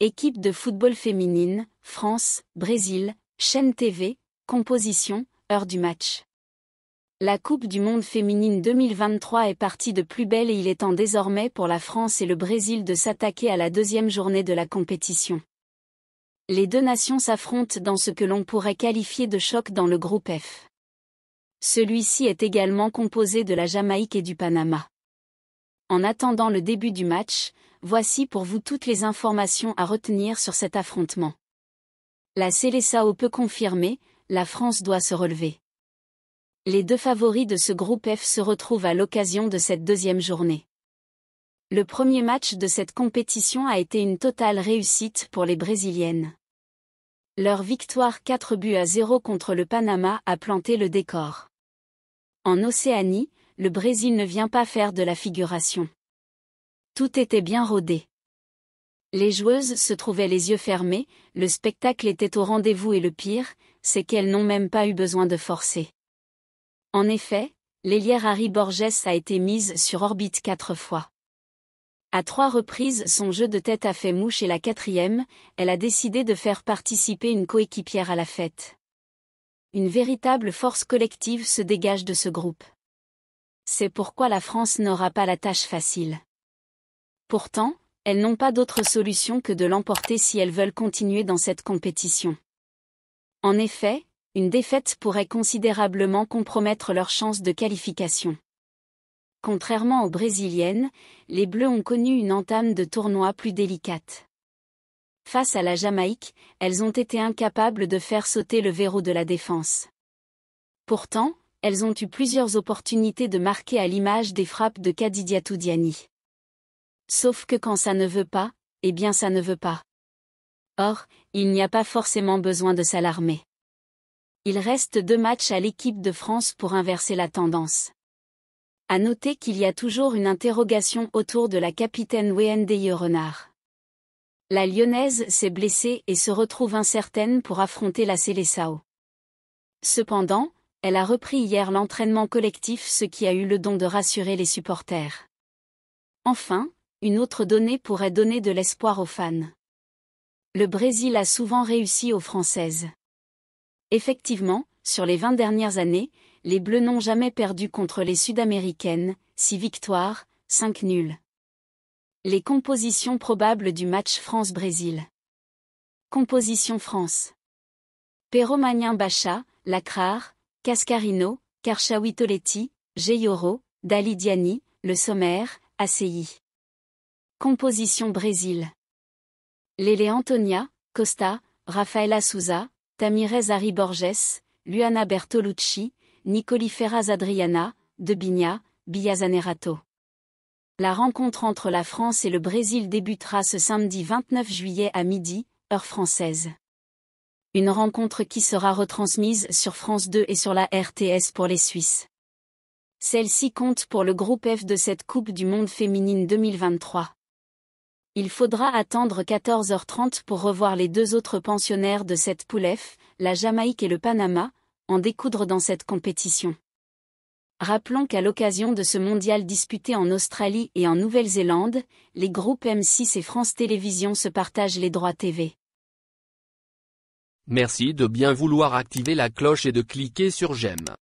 Équipe de football féminine, France, Brésil, chaîne TV, composition, heure du match. La Coupe du monde féminine 2023 est partie de plus belle et il est temps désormais pour la France et le Brésil de s'attaquer à la deuxième journée de la compétition. Les deux nations s'affrontent dans ce que l'on pourrait qualifier de choc dans le groupe F. Celui-ci est également composé de la Jamaïque et du Panama. En attendant le début du match, voici pour vous toutes les informations à retenir sur cet affrontement. La Seleção peut confirmer, la France doit se relever. Les deux favoris de ce groupe F se retrouvent à l'occasion de cette deuxième journée. Le premier match de cette compétition a été une totale réussite pour les Brésiliennes. Leur victoire 4-0 contre le Panama a planté le décor. En Océanie, le Brésil ne vient pas faire de la figuration. Tout était bien rodé. Les joueuses se trouvaient les yeux fermés, le spectacle était au rendez-vous et le pire, c'est qu'elles n'ont même pas eu besoin de forcer. En effet, l'ailière Harry Borges a été mise sur orbite 4 fois. À 3 reprises son jeu de tête a fait mouche et la 4e, elle a décidé de faire participer une coéquipière à la fête. Une véritable force collective se dégage de ce groupe. C'est pourquoi la France n'aura pas la tâche facile. Pourtant, elles n'ont pas d'autre solution que de l'emporter si elles veulent continuer dans cette compétition. En effet, une défaite pourrait considérablement compromettre leurs chances de qualification. Contrairement aux Brésiliennes, les Bleus ont connu une entame de tournoi plus délicate. Face à la Jamaïque, elles ont été incapables de faire sauter le verrou de la défense. Pourtant, elles ont eu plusieurs opportunités de marquer à l'image des frappes de Kadidiatou Diani. Sauf que quand ça ne veut pas, eh bien ça ne veut pas. Or, il n'y a pas forcément besoin de s'alarmer. Il reste 2 matchs à l'équipe de France pour inverser la tendance. À noter qu'il y a toujours une interrogation autour de la capitaine Wendeye Renard. La Lyonnaise s'est blessée et se retrouve incertaine pour affronter la Seleção. Cependant, elle a repris hier l'entraînement collectif, ce qui a eu le don de rassurer les supporters. Enfin, une autre donnée pourrait donner de l'espoir aux fans. Le Brésil a souvent réussi aux Françaises. Effectivement, sur les 20 dernières années, les Bleus n'ont jamais perdu contre les Sud-Américaines, 6 victoires, 5 nuls. Les compositions probables du match France-Brésil. Composition France. Peromagnin Bacha, Lacrar, Cascarino, Karchaoui Toletti, Geyoro, Dali Diani, Le Sommer, ACI. Composition Brésil. Lele Antonia, Costa, Rafaela Souza, Tamirez Harry Borges, Luana Bertolucci, Nicolifera Adriana, Debinha, Biazanerato. La rencontre entre la France et le Brésil débutera ce samedi 29 juillet à midi, heure française. Une rencontre qui sera retransmise sur France 2 et sur la RTS pour les Suisses. Celle-ci compte pour le groupe F de cette Coupe du monde féminine 2023. Il faudra attendre 14h30 pour revoir les 2 autres pensionnaires de cette poule F, la Jamaïque et le Panama, en découdre dans cette compétition. Rappelons qu'à l'occasion de ce mondial disputé en Australie et en Nouvelle-Zélande, les groupes M6 et France Télévisions se partagent les droits TV. Merci de bien vouloir activer la cloche et de cliquer sur j'aime.